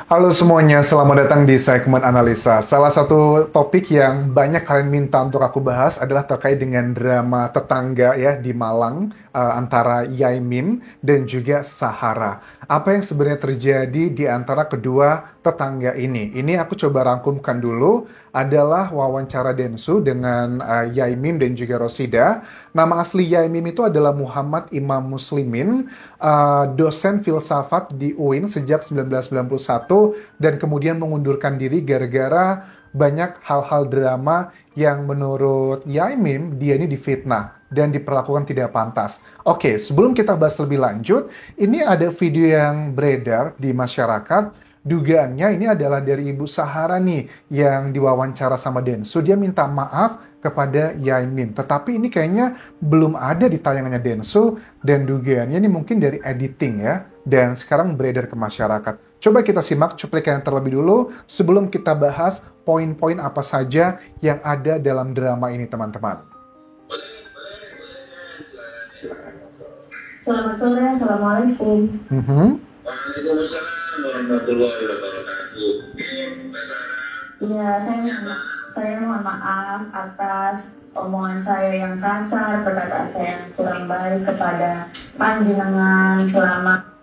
Halo semuanya, selamat datang di segmen analisa. Salah satu topik yang banyak kalian minta untuk aku bahas adalah terkait dengan drama tetangga ya di Malang antara Yaimin dan juga Sahara. Apa yang sebenarnya terjadi di antara kedua tetangga ini? Ini aku coba rangkumkan dulu adalah wawancara Densu dengan Yaimin dan juga Rosida. Nama asli Yaimin itu adalah Muhammad Imam Muslimin, dosen filsafat di UIN sejak 1991 dan kemudian mengundurkan diri gara-gara banyak hal-hal drama yang menurut Yaimim dia ini difitnah dan diperlakukan tidak pantas. Oke, sebelum kita bahas lebih lanjut, ini ada video yang beredar di masyarakat. Dugaannya ini adalah dari Ibu Sahara nih yang diwawancara sama Densu. Dia minta maaf kepada Yaimim. Tetapi ini kayaknya belum ada di tayangannya Densu dan dugaannya ini mungkin dari editing ya. Dan sekarang beredar ke masyarakat. Coba kita simak cuplikan yang terlebih dulu sebelum kita bahas poin-poin apa saja yang ada dalam drama ini teman-teman. Selamat sore, Assalamualaikum. Waalaikumsalam warahmatullahi wabarakatuh. Iya, saya mohon maaf atas omongan saya yang kasar, perkataan saya yang kurang baik kepada panjenengan selama.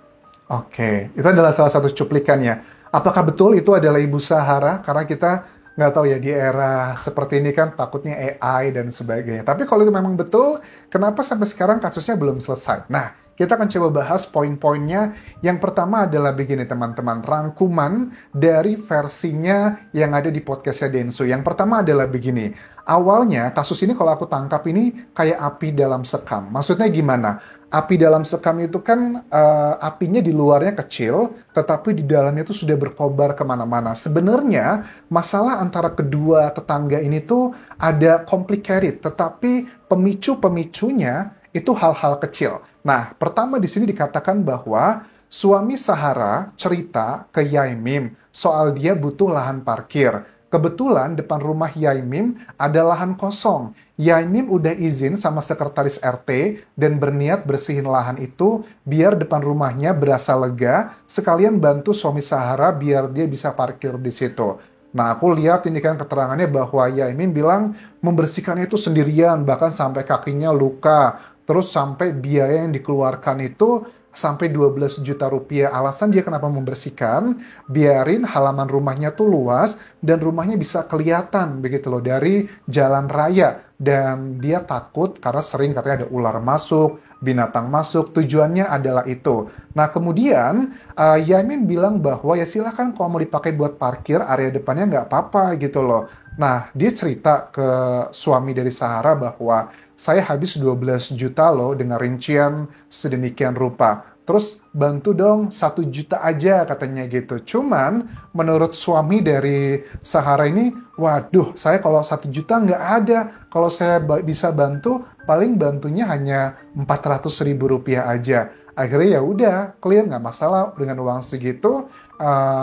Oke, itu adalah salah satu cuplikannya. Apakah betul itu adalah Ibu Sahara? Karena kita nggak tahu ya di era seperti ini kan takutnya AI dan sebagainya. Tapi kalau itu memang betul, kenapa sampai sekarang kasusnya belum selesai? Nah, kita akan coba bahas poin-poinnya. Yang pertama adalah begini teman-teman, rangkuman dari versinya yang ada di podcastnya Densu. Yang pertama adalah begini, awalnya kasus ini kalau aku tangkap ini kayak api dalam sekam. Maksudnya gimana? Api dalam sekam itu kan apinya di luarnya kecil, tetapi di dalamnya itu sudah berkobar kemana-mana. Sebenarnya masalah antara kedua tetangga ini tuh ada complicated, tetapi pemicu-pemicunya itu hal-hal kecil. Nah, pertama di sini dikatakan bahwa suami Sahara cerita ke Yaimim soal dia butuh lahan parkir. Kebetulan depan rumah Yaimim ada lahan kosong. Yaimim udah izin sama sekretaris RT dan berniat bersihin lahan itu biar depan rumahnya berasa lega, sekalian bantu suami Sahara biar dia bisa parkir di situ. Nah, aku lihat ini kan keterangannya bahwa Yaimim bilang membersihkannya itu sendirian, bahkan sampai kakinya luka. Terus sampai biaya yang dikeluarkan itu sampai 12 juta rupiah. Alasan dia kenapa membersihkan, biarin halaman rumahnya tuh luas dan rumahnya bisa kelihatan begitu loh dari jalan raya. Dan dia takut karena sering katanya ada ular masuk, binatang masuk, tujuannya adalah itu. Nah kemudian Yamin bilang bahwa ya silakan kalau mau dipakai buat parkir area depannya nggak apa-apa gitu loh. Nah dia cerita ke suami dari Sahara bahwa saya habis 12 juta loh dengan rincian sedemikian rupa. Terus bantu dong 1 juta aja katanya gitu. Cuman menurut suami dari Sahara ini, waduh saya kalau 1 juta nggak ada. Kalau saya bisa bantu, paling bantunya hanya 400 ribu rupiah aja. Akhirnya ya udah clear nggak masalah dengan uang segitu.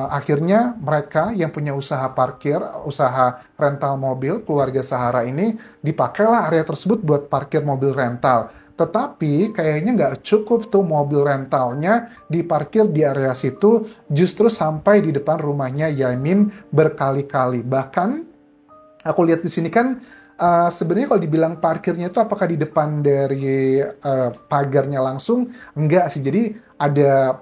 Akhirnya mereka yang punya usaha parkir, usaha rental mobil, keluarga Sahara ini dipakailah area tersebut buat parkir mobil rental. Tetapi kayaknya nggak cukup tuh mobil rentalnya diparkir di area situ, justru sampai di depan rumahnya Yamin berkali-kali. Bahkan aku lihat di sini kan sebenarnya kalau dibilang parkirnya itu apakah di depan dari pagarnya langsung? Enggak sih. Jadi ada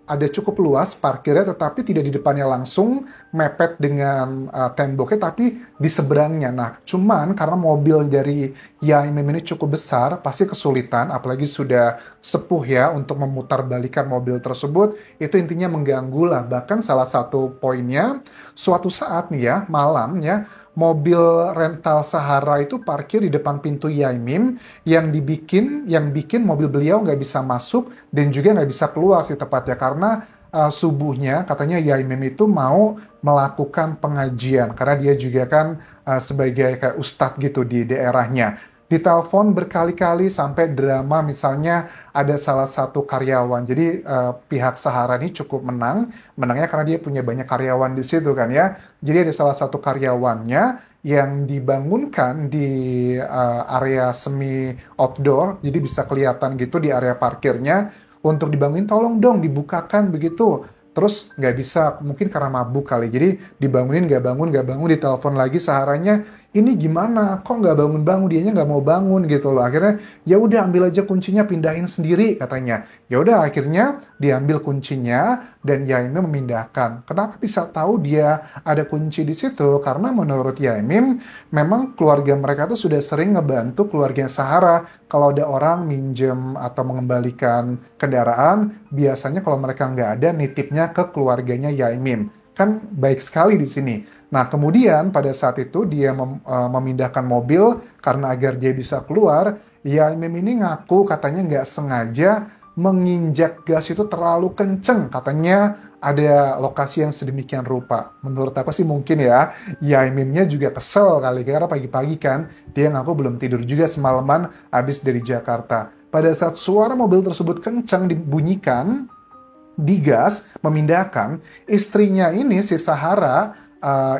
ada cukup luas parkirnya tetapi tidak di depannya langsung mepet dengan temboknya tapi di seberangnya. Nah, cuman karena mobil dari Yaimim ini cukup besar, pasti kesulitan apalagi sudah sepuh ya untuk memutarbalikkan mobil tersebut. Itu intinya mengganggu lah. Bahkan salah satu poinnya suatu saat nih ya, malam ya, mobil rental Sahara itu parkir di depan pintu Yaimim yang bikin mobil beliau nggak bisa masuk dan juga nggak bisa keluar sih tepatnya karena subuhnya katanya Yaimim itu mau melakukan pengajian karena dia juga kan sebagai kayak ustadz gitu di daerahnya. Ditelepon berkali-kali sampai drama misalnya ada salah satu karyawan. Jadi pihak Sahara ini cukup menangnya karena dia punya banyak karyawan di situ kan ya. Jadi ada salah satu karyawannya yang dibangunkan di area semi outdoor, jadi bisa kelihatan gitu di area parkirnya untuk dibangunin, tolong dong dibukakan begitu. terus nggak bisa, mungkin karena mabuk kali. Jadi dibangunin, nggak bangun, ditelepon lagi saharanya, ini gimana? Kok nggak bangun-bangun? Dianya nggak mau bangun gitu loh. Akhirnya ya udah ambil aja kuncinya, pindahin sendiri katanya. Ya udah akhirnya diambil kuncinya dan Yaimim memindahkan. Kenapa bisa tahu dia ada kunci di situ? Karena menurut Yaimim memang keluarga mereka tuh sudah sering ngebantu keluarga Sahara. Kalau ada orang minjem atau mengembalikan kendaraan, biasanya kalau mereka nggak ada, nitipnya ke keluarganya Yaimim. Kan baik sekali di sini. Nah, kemudian pada saat itu dia memindahkan mobil karena agar dia bisa keluar. Yaimim ini ngaku katanya nggak sengaja menginjak gas itu terlalu kenceng. Katanya ada lokasi yang sedemikian rupa. Menurut aku sih mungkin ya, Yaimimnya juga kesel kali. Karena pagi-pagi kan, dia ngaku belum tidur juga semalaman habis dari Jakarta. Pada saat suara mobil tersebut kencang dibunyikan, digas, memindahkan, istrinya ini, si Sahara,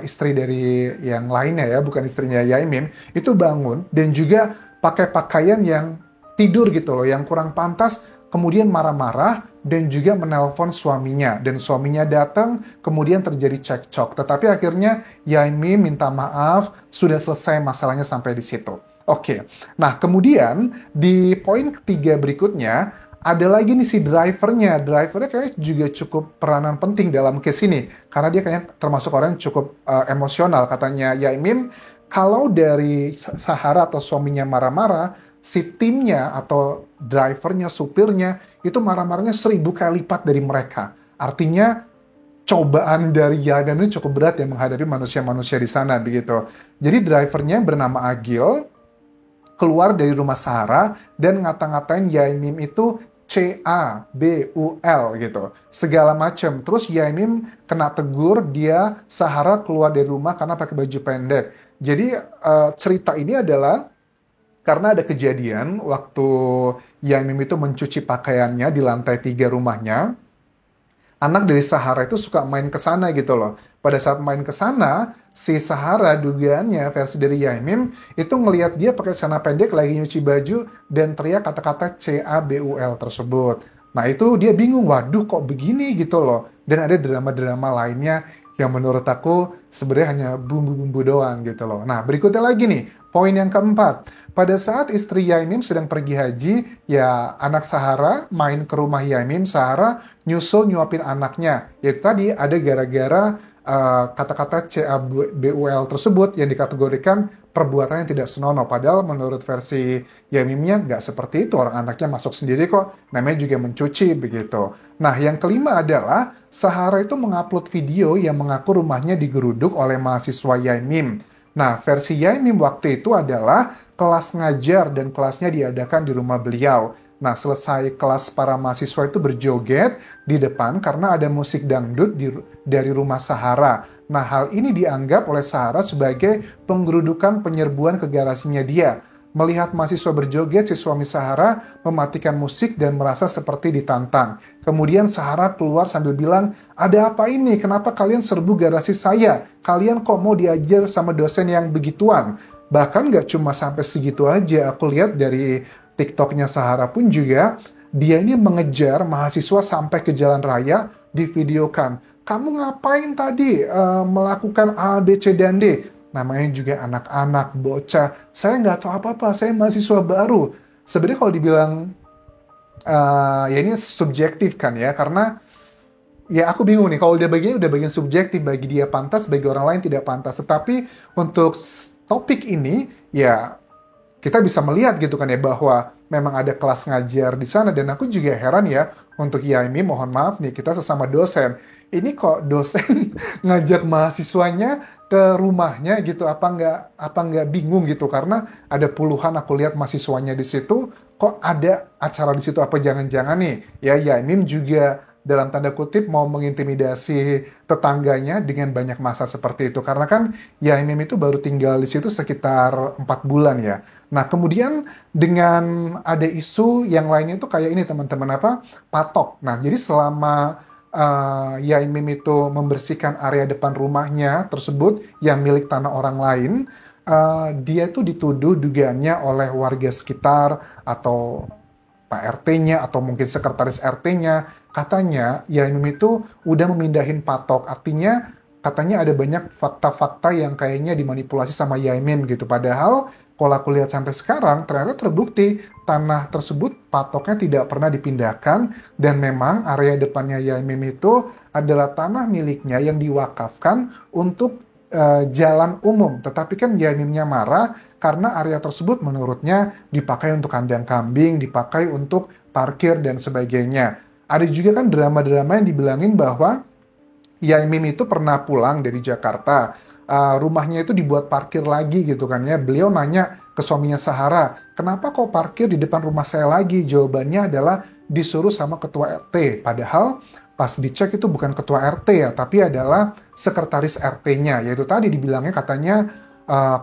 istri dari yang lainnya ya, bukan istrinya Yaimim, itu bangun dan juga pakai pakaian yang tidur gitu loh, yang kurang pantas, kemudian marah-marah dan juga menelpon suaminya. Dan suaminya datang, kemudian terjadi cekcok. Tetapi akhirnya Yaimim minta maaf, sudah selesai masalahnya sampai di situ. Oke, nah kemudian di poin ketiga berikutnya, ada lagi nih si drivernya. Drivernya kayaknya juga cukup peranan penting dalam case ini. Karena dia kayaknya termasuk orang yang cukup emosional. Katanya Yaimim, kalau dari Sahara atau suaminya marah-marah, si timnya atau drivernya, supirnya, itu marah-marahnya 1000 kali lipat dari mereka. Artinya, cobaan dari Yaimim ini cukup berat ya menghadapi manusia-manusia di sana begitu. Jadi drivernya bernama Agil, keluar dari rumah Sahara dan ngata-ngatain Yaimim itu CABUL gitu. Segala macam. Terus Yaimim kena tegur, dia Sahara keluar dari rumah karena pakai baju pendek. Jadi cerita ini adalah karena ada kejadian waktu Yaimim itu mencuci pakaiannya di lantai 3 rumahnya. Anak dari Sahara itu suka main ke sana gitu loh. Pada saat main ke sana, si Sahara dugaannya versi dari Yaimim itu ngelihat dia pakai celana pendek lagi nyuci baju dan teriak kata-kata CABUL tersebut. Nah itu dia bingung, waduh kok begini gitu loh. Dan ada drama-drama lainnya yang menurut aku sebenarnya hanya bumbu-bumbu doang gitu loh. Nah berikutnya lagi nih, poin yang keempat. Pada saat istri Yaimim sedang pergi haji, ya anak Sahara main ke rumah Yaimim, Sahara nyusul nyuapin anaknya. Yaitu tadi ada gara-gara kata-kata CABUL tersebut yang dikategorikan perbuatan yang tidak senonoh. Padahal menurut versi Yaimimnya nggak seperti itu. Orang anaknya masuk sendiri kok, namanya juga mencuci begitu. Nah yang kelima adalah Sahara itu mengupload video yang mengaku rumahnya digeruduk oleh mahasiswa Yaimim. Nah, versi Yaimim waktu itu adalah kelas ngajar dan kelasnya diadakan di rumah beliau. Nah, selesai kelas para mahasiswa itu berjoget di depan karena ada musik dangdut dari rumah Sahara. Nah, hal ini dianggap oleh Sahara sebagai penggerudukan penyerbuan ke garasinya dia. Melihat mahasiswa berjoget, si suami Sahara mematikan musik dan merasa seperti ditantang. Kemudian Sahara keluar sambil bilang, ada apa ini? Kenapa kalian serbu garasi saya? Kalian kok mau diajar sama dosen yang begituan? Bahkan gak cuma sampai segitu aja, aku lihat dari TikToknya Sahara pun juga, dia ini mengejar mahasiswa sampai ke jalan raya, divideokan. Kamu ngapain tadi melakukan A, B, C, dan D? Namanya juga anak-anak, bocah. Saya nggak tahu apa-apa, saya mahasiswa baru. Sebenarnya kalau dibilang, ya ini subjektif kan ya, karena ya aku bingung nih, kalau udah bagian subjektif, bagi dia pantas, bagi orang lain tidak pantas. Tetapi untuk topik ini, ya kita bisa melihat gitu kan ya, bahwa memang ada kelas ngajar di sana. Dan aku juga heran ya, untuk Yaimim, mohon maaf nih, kita sesama dosen. Ini kok dosen ngajak mahasiswanya ke rumahnya gitu, apa nggak bingung gitu, karena ada puluhan aku lihat mahasiswanya di situ, kok ada acara di situ, apa jangan-jangan nih ya Yaimim juga dalam tanda kutip mau mengintimidasi tetangganya dengan banyak masa seperti itu, karena kan Yaimim itu baru tinggal di situ sekitar 4 bulan ya. Nah kemudian dengan ada isu yang lainnya itu kayak ini teman-teman, apa, patok. Nah jadi selama Yaimim itu membersihkan area depan rumahnya tersebut yang milik tanah orang lain, dia itu dituduh dugaannya oleh warga sekitar atau Pak RT-nya atau mungkin sekretaris RT-nya, katanya Yaimim itu udah memindahin patok. Artinya katanya ada banyak fakta-fakta yang kayaknya dimanipulasi sama Yaimim gitu. Padahal kalau aku lihat sampai sekarang ternyata terbukti tanah tersebut patoknya tidak pernah dipindahkan dan memang area depannya Yaimim itu adalah tanah miliknya yang diwakafkan untuk jalan umum. Tetapi kan Yaimimnya marah karena area tersebut menurutnya dipakai untuk kandang kambing, dipakai untuk parkir dan sebagainya. Ada juga kan drama-drama yang dibilangin bahwa Yaimim itu pernah pulang dari Jakarta, rumahnya itu dibuat parkir lagi gitu kan ya. Beliau nanya ke suaminya Sahara, kenapa kok parkir di depan rumah saya lagi? Jawabannya adalah disuruh sama ketua RT. Padahal pas dicek itu bukan ketua RT ya, tapi adalah sekretaris RT-nya. Yaitu tadi dibilangnya katanya,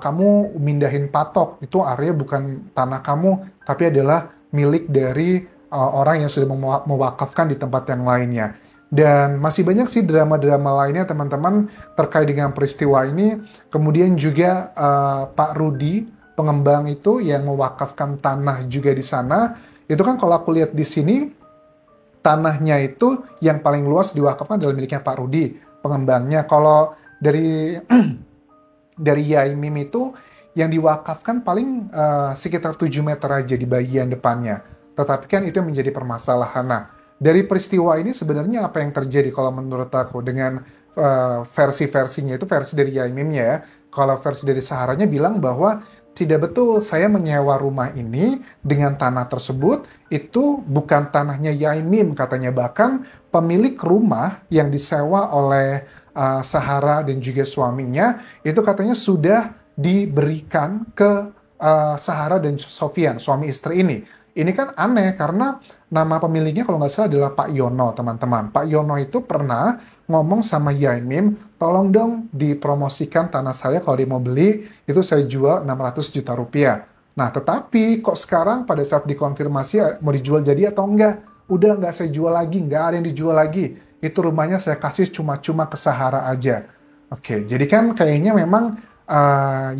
kamu mindahin patok, itu area bukan tanah kamu, tapi adalah milik dari orang yang sudah mewakafkan di tempat yang lainnya. Dan masih banyak sih drama-drama lainnya teman-teman terkait dengan peristiwa ini. Kemudian juga Pak Rudi, pengembang itu yang mewakafkan tanah juga di sana. Itu kan kalau aku lihat di sini, tanahnya itu yang paling luas diwakafkan adalah miliknya Pak Rudi, pengembangnya. Kalau dari dari Yaimim itu yang diwakafkan paling sekitar 7 meter aja di bagian depannya. Tetapi kan itu menjadi permasalahan. Nah, dari peristiwa ini sebenarnya apa yang terjadi kalau menurut aku dengan versi-versinya itu versi dari Yaimimnya ya. Kalau versi dari Saharanya bilang bahwa tidak betul, saya menyewa rumah ini dengan tanah tersebut, itu bukan tanahnya Yaimim katanya. Bahkan pemilik rumah yang disewa oleh Sahara dan juga suaminya, itu katanya sudah diberikan ke Sahara dan Sofian, suami istri ini. Ini kan aneh karena nama pemiliknya kalau nggak salah adalah Pak Yono, teman-teman. Pak Yono itu pernah ngomong sama Yaimim, tolong dong dipromosikan tanah saya kalau dia mau beli, itu saya jual 600 juta rupiah. Nah, tetapi kok sekarang pada saat dikonfirmasi mau dijual jadi atau enggak, udah nggak saya jual lagi, nggak ada yang dijual lagi. Itu rumahnya saya kasih cuma-cuma ke Sahara aja. Oke, jadi kan kayaknya memang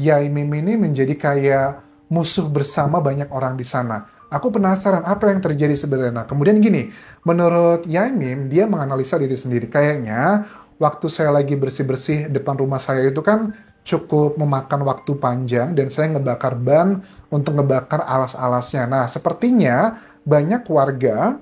Yaimim ini menjadi kayak musuh bersama banyak orang di sana. Aku penasaran apa yang terjadi sebenarnya. Kemudian gini, menurut Yaimim, dia menganalisa diri sendiri. Kayaknya waktu saya lagi bersih-bersih depan rumah saya itu kan cukup memakan waktu panjang dan saya ngebakar ban untuk ngebakar alas-alasnya. Nah, sepertinya banyak warga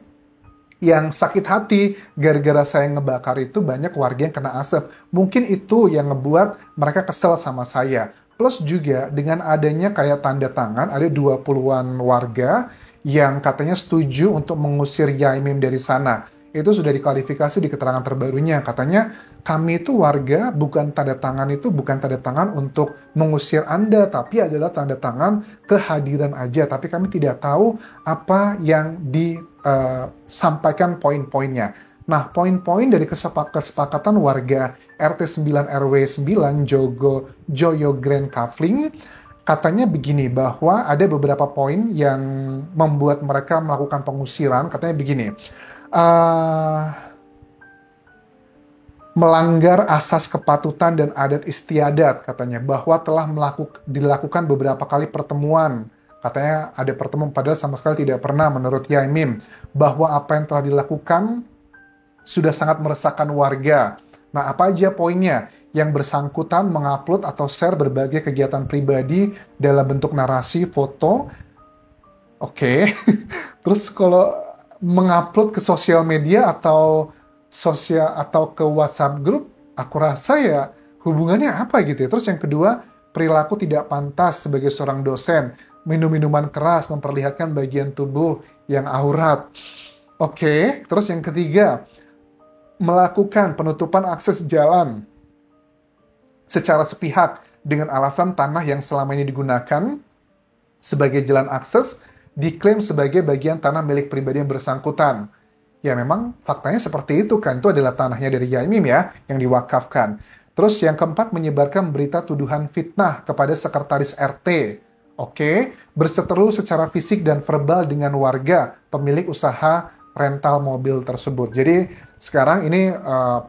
yang sakit hati gara-gara saya ngebakar itu, banyak warga yang kena asap. Mungkin itu yang ngebuat mereka kesel sama saya. Plus juga dengan adanya kayak tanda tangan, ada 20-an warga yang katanya setuju untuk mengusir Yaimim dari sana. Itu sudah diklarifikasi di keterangan terbarunya. Katanya, kami itu warga, bukan tanda tangan itu bukan tanda tangan untuk mengusir Anda, tapi adalah tanda tangan kehadiran aja. Tapi kami tidak tahu apa yang disampaikan poin-poinnya. Nah, poin-poin dari kesepakatan warga RT 9 RW 9 Joyo Grand Kavling katanya begini, bahwa ada beberapa poin yang membuat mereka melakukan pengusiran. Katanya begini, melanggar asas kepatutan dan adat istiadat katanya, bahwa telah dilakukan beberapa kali pertemuan. Katanya ada pertemuan padahal sama sekali tidak pernah menurut Yaimim, bahwa apa yang telah dilakukan sudah sangat meresahkan warga. Nah, apa aja poinnya? Yang bersangkutan mengupload atau share berbagai kegiatan pribadi dalam bentuk narasi, foto. Oke. Terus kalau mengupload ke sosial media atau ke WhatsApp group, aku rasa ya hubungannya apa gitu ya. Terus yang kedua, perilaku tidak pantas sebagai seorang dosen, minum minuman keras, memperlihatkan bagian tubuh yang aurat. Oke. Terus yang ketiga, melakukan penutupan akses jalan secara sepihak dengan alasan tanah yang selama ini digunakan sebagai jalan akses diklaim sebagai bagian tanah milik pribadi yang bersangkutan. Ya memang faktanya seperti itu kan, itu adalah tanahnya dari Yaimim ya, yang diwakafkan. Terus yang keempat, menyebarkan berita tuduhan fitnah kepada sekretaris RT. Oke, berseteru secara fisik dan verbal dengan warga pemilik usaha rental mobil tersebut. Jadi sekarang ini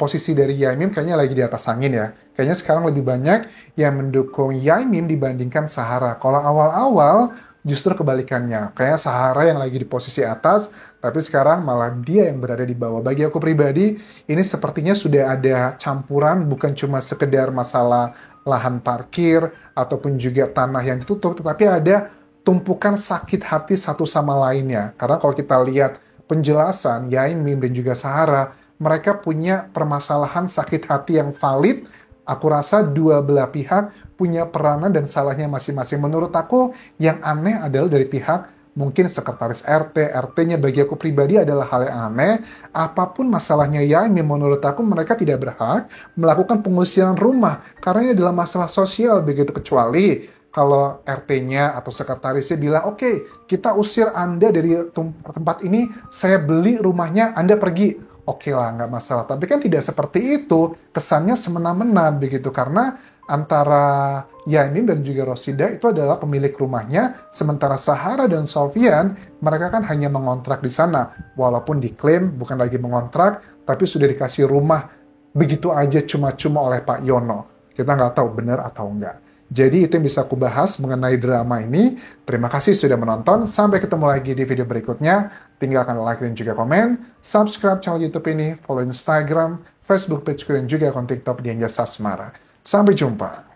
posisi dari Yaimim kayaknya lagi di atas angin ya. Kayaknya sekarang lebih banyak yang mendukung Yaimim dibandingkan Sahara. Kalau awal-awal justru kebalikannya. Kayak Sahara yang lagi di posisi atas, tapi sekarang malah dia yang berada di bawah. Bagi aku pribadi, ini sepertinya sudah ada campuran, bukan cuma sekedar masalah lahan parkir, ataupun juga tanah yang ditutup, tetapi ada tumpukan sakit hati satu sama lainnya. Karena kalau kita lihat penjelasan Yaimim dan juga Sahara, mereka punya permasalahan sakit hati yang valid. Aku rasa dua belah pihak punya peranan dan salahnya masing-masing. Menurut aku, yang aneh adalah dari pihak mungkin sekretaris RT. RT-nya bagi aku pribadi adalah hal yang aneh. Apapun masalahnya Yaimim, menurut aku mereka tidak berhak melakukan pengusiran rumah. Karena ini adalah masalah sosial begitu, kecuali kalau RT-nya atau sekretarisnya bilang, oke, kita usir Anda dari tempat ini, saya beli rumahnya, Anda pergi. Oke lah, nggak masalah. Tapi kan tidak seperti itu. Kesannya semena-mena begitu. Karena antara Yaimim dan juga Rosida itu adalah pemilik rumahnya. Sementara Sahara dan Sofyan, mereka kan hanya mengontrak di sana. Walaupun diklaim bukan lagi mengontrak, tapi sudah dikasih rumah begitu aja cuma-cuma oleh Pak Yono. Kita nggak tahu benar atau enggak. Jadi itu yang bisa aku bahas mengenai drama ini. Terima kasih sudah menonton. Sampai ketemu lagi di video berikutnya. Tinggalkan like dan juga komen. Subscribe channel YouTube ini. Follow Instagram, Facebook page dan juga akun TikTok di Anjas Asmara. Sampai jumpa.